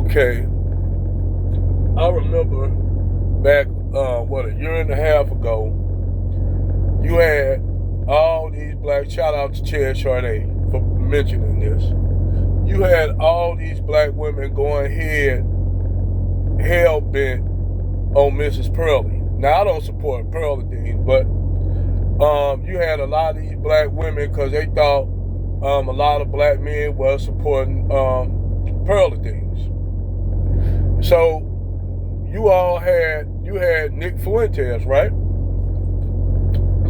Okay, I remember back, a year and a half ago, you had all these black, shout out to Chad Charday for mentioning this. You had all these black women going head, hell bent on Mrs. Pearlie. Now, I don't support Pearlie Dean, but you had a lot of these black women because they thought a lot of black men were supporting Pearlie Deans. So you had Nick Fuentes, right?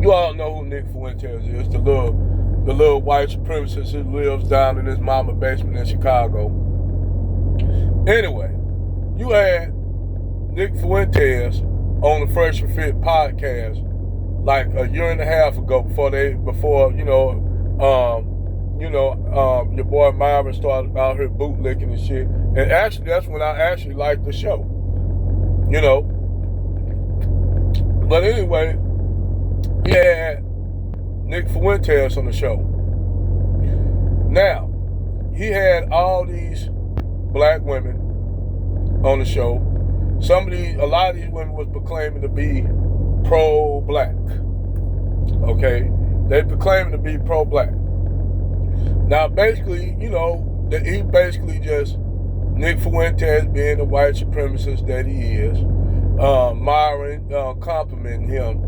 You all know who Nick Fuentes is, the little white supremacist who lives down in his mama basement in Chicago. Anyway, you had Nick Fuentes on the Fresh and Fit podcast like a year and a half ago before your boy Myron started out here bootlicking and shit. And actually, that's when I actually liked the show. But anyway, he had Nick Fuentes on the show. Now, he had all these black women on the show. A lot of these women was proclaiming to be pro-black. Okay? They proclaiming to be pro-black. Now, basically, he basically just, Nick Fuentes being the white supremacist that he is, Myron complimenting him,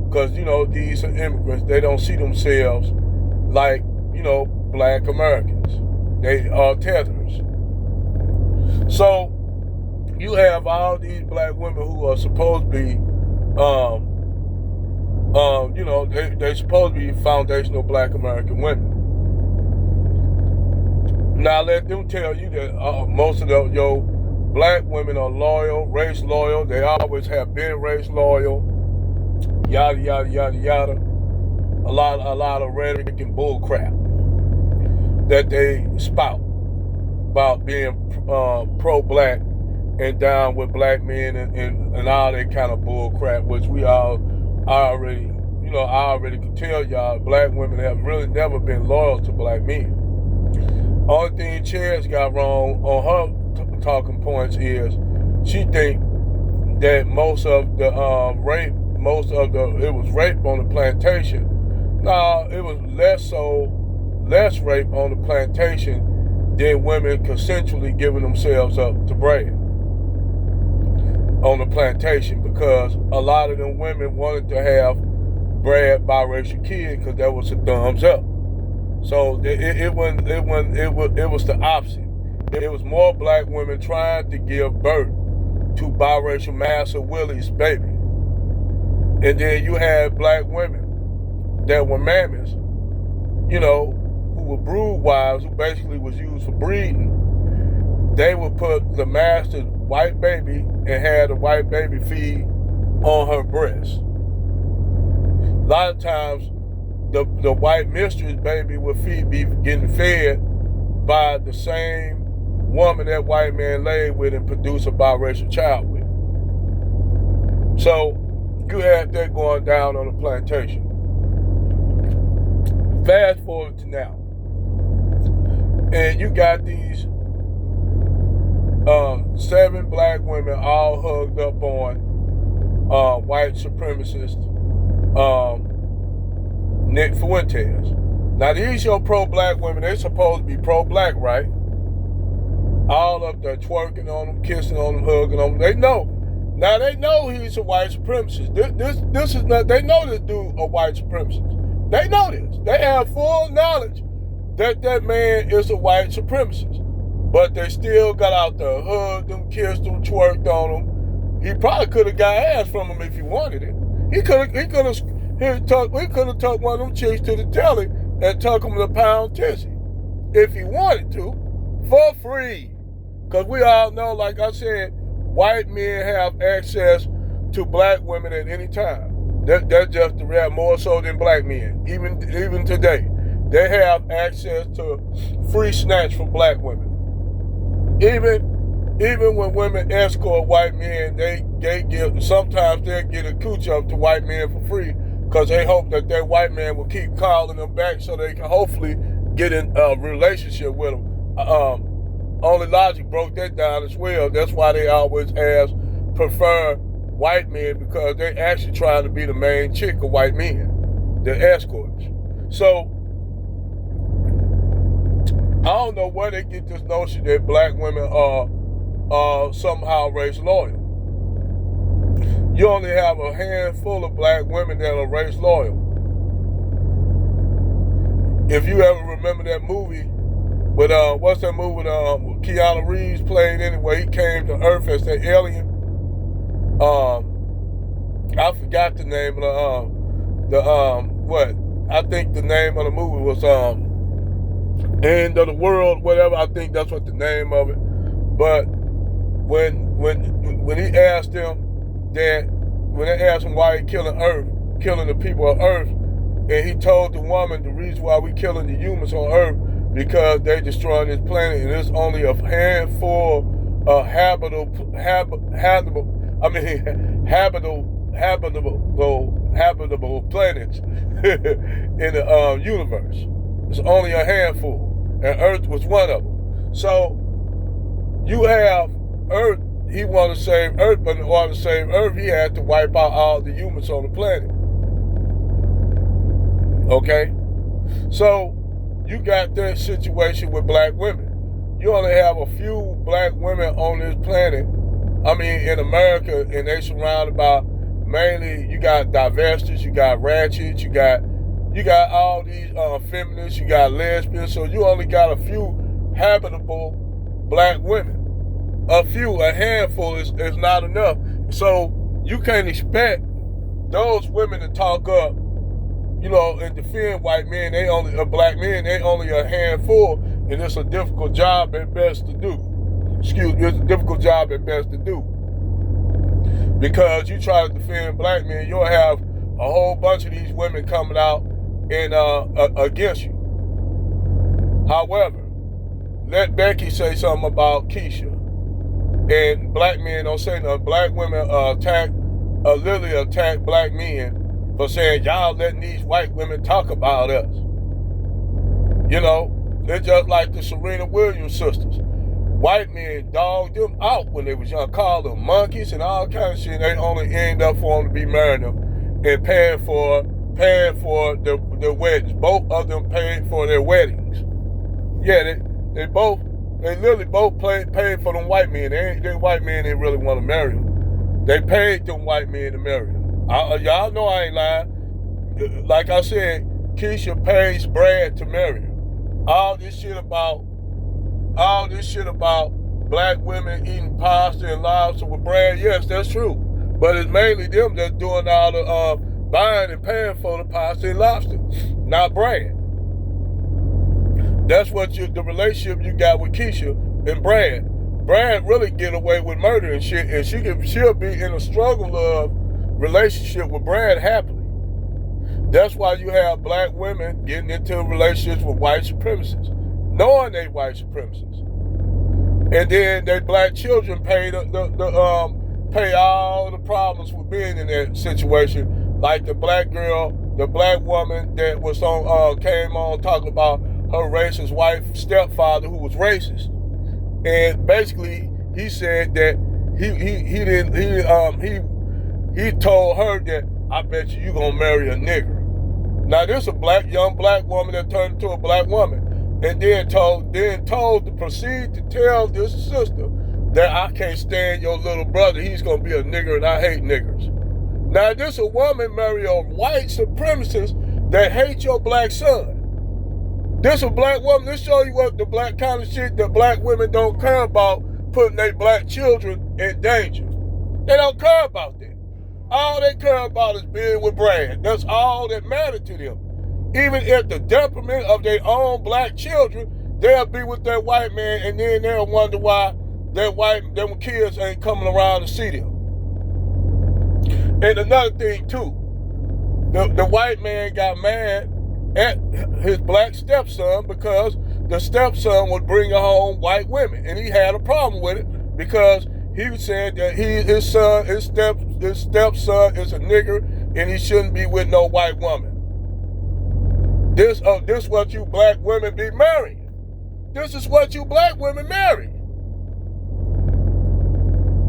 because, these are immigrants. They don't see themselves like, black Americans. They are tethers. So, you have all these black women who are supposed to be, they supposed to be foundational black American women. Now, let them tell you that most of your black women are loyal, race loyal. They always have been race loyal. Yada, yada, yada, yada. A lot of rhetoric and bull crap that they spout about being pro-black and down with black men and all that kind of bull crap, which I already could tell y'all, black women have really never been loyal to black men. Only thing Chaz got wrong on her talking points is she think that most of the rape on the plantation. No, it was less rape on the plantation than women consensually giving themselves up to bread on the plantation, because a lot of them women wanted to have bred biracial kids because that was a thumbs up. So it was the opposite. It was more black women trying to give birth to biracial Master Willie's baby. And then you had black women that were mammies, who were brood wives, who basically was used for breeding. They would put the master's white baby and had the white baby feed on her breast. A lot of times, the white mistress baby would be getting fed by the same woman that white man laid with and produced a biracial child with. So you had that going down on the plantation. Fast forward to now, and you got these 7 black women all hugged up on white supremacist Nick Fuentes. Now, these your pro-black women, they supposed to be pro-black, right? All up there twerking on them, kissing on them, hugging on them. They know. Now, they know he's a white supremacist. This is not, they know this dude a white supremacist. They know this. They have full knowledge that man is a white supremacist. But they still got out there, hugged them, kissed them, twerked on them. He probably could have got ass from him if he wanted it. He could have took one of them chicks to the telly and took him to pound tissy if he wanted to, for free. Because we all know, like I said, white men have access to black women at any time. That's just the reality, more so than black men. Even today, they have access to free snatch from black women. Even when women escort white men, sometimes they'll get a cooch up to white men for free because they hope that their white man will keep calling them back so they can hopefully get in a relationship with them. Only Logic broke that down as well. That's why they always prefer white men, because they actually trying to be the main chick of white men, the escorts. So I don't know where they get this notion that black women are somehow race loyal. You only have a handful of black women that are race loyal. If you ever remember that movie with what's that movie with Keanu Reeves played anyway? He came to Earth as the alien. I forgot the name of what? I think the name of the movie was End of the World, whatever. I think that's what the name of it. But when he asked them that, when they asked him why he killing the people of Earth, and he told the woman the reason why we killing the humans on Earth, because they destroying this planet, and there's only a handful of habitable planets in the universe. It's only a handful, and Earth was one of them. So you have Earth. He wanted to save Earth, but in order to save Earth, he had to wipe out all the humans on the planet. Okay? So you got that situation with black women. You only have a few black women on this planet, I mean in America, and they surrounded by mainly, you got diversities, you got ratchets, you got all these feminists, you got lesbians, so you only got a few habitable black women. A handful is not enough. So you can't expect those women to talk up, and defend white men. Black men, they only a handful, and it's a difficult job at best to do. It's a difficult job at best to do. Because you try to defend black men, you'll have a whole bunch of these women coming out and against you. However, let Becky say something about Keisha. And black men don't say nothing. Black women literally attack black men for saying, y'all letting these white women talk about us. They're just like the Serena Williams sisters. White men dogged them out when they was young, called them monkeys and all kinds of shit. They only end up for them to be marrying them and paying for their weddings. Both of them paid for their weddings. Yeah, they literally both paid for them white men. They white men didn't really want to marry them. They paid them white men to marry them. Y'all know I ain't lying. Like I said, Keisha pays Brad to marry her. All this shit about black women eating pasta and lobster with Brad, yes, that's true. But it's mainly them that's doing all the buying and paying for the pasta and lobster, not Brad. That's what the relationship you got with Keisha and Brad. Brad really get away with murder and shit, and she'll be in a struggle of relationship with Brad happily. That's why you have black women getting into relationships with white supremacists, knowing they white supremacists, and then their black children pay pay all the problems for being in that situation. Like the black woman that was came on talking about her racist white stepfather who was racist, and basically he said that he told her that, I bet you gonna marry a nigger. Now this a young black woman that turned into a black woman, and then told to proceed to tell this sister that I can't stand your little brother. He's gonna be a nigger, and I hate niggers. Now this a woman marry a white supremacist that hates your black son. This a black woman. This show you what the black kind of shit that black women don't care about, putting their black children in danger. They don't care about that. All they care about is being with Brad. That's all that mattered to them. Even at the detriment of their own black children, they'll be with their white man, and then they'll wonder why them kids ain't coming around to see them. And another thing too, the white man got mad at his black stepson because the stepson would bring home white women, and he had a problem with it because he said that his stepson is a nigger and he shouldn't be with no white woman. This what you black women be marrying. this is what you black women marry.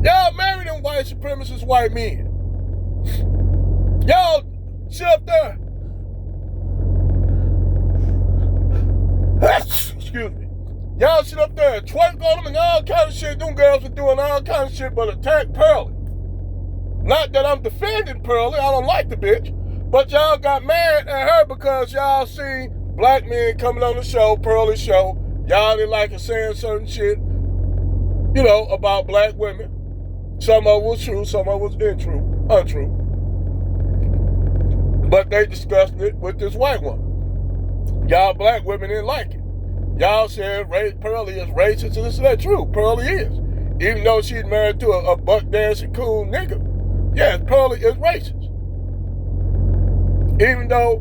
Y'all marry them white supremacist white men. Y'all sit up there. Excuse me. Y'all sit up there and twerk on them and all kind of shit. Them girls are doing all kind of shit but attack Pearly. Not that I'm defending Pearly. I don't like the bitch. But y'all got mad at her because y'all seen black men coming on the show, Pearly's show. Y'all didn't like her saying certain shit, about black women. Some of it was true, some of it was untrue. But they discussed it with this white woman. Y'all black women didn't like it. Y'all said Pearly is racist, and this is not true. Pearly is. Even though she's married to a buck dancing cool nigga. Yes, Pearly is racist. Even though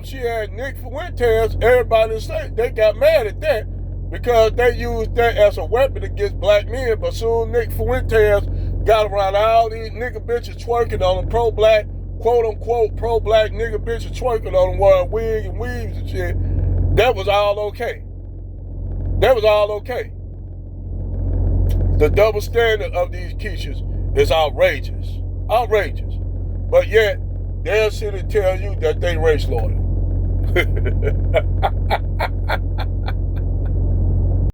she had Nick Fuentes, everybody in the state, they got mad at that because they used that as a weapon against black men. But soon Nick Fuentes got around all these nigga bitches twerking on them, pro-black, quote-unquote pro-black nigga bitches twerking on them, wearing wigs and weaves and shit. That was all okay. The double standard of these Keishas is outrageous. But yet, they'll sit and tell you that they race loyal.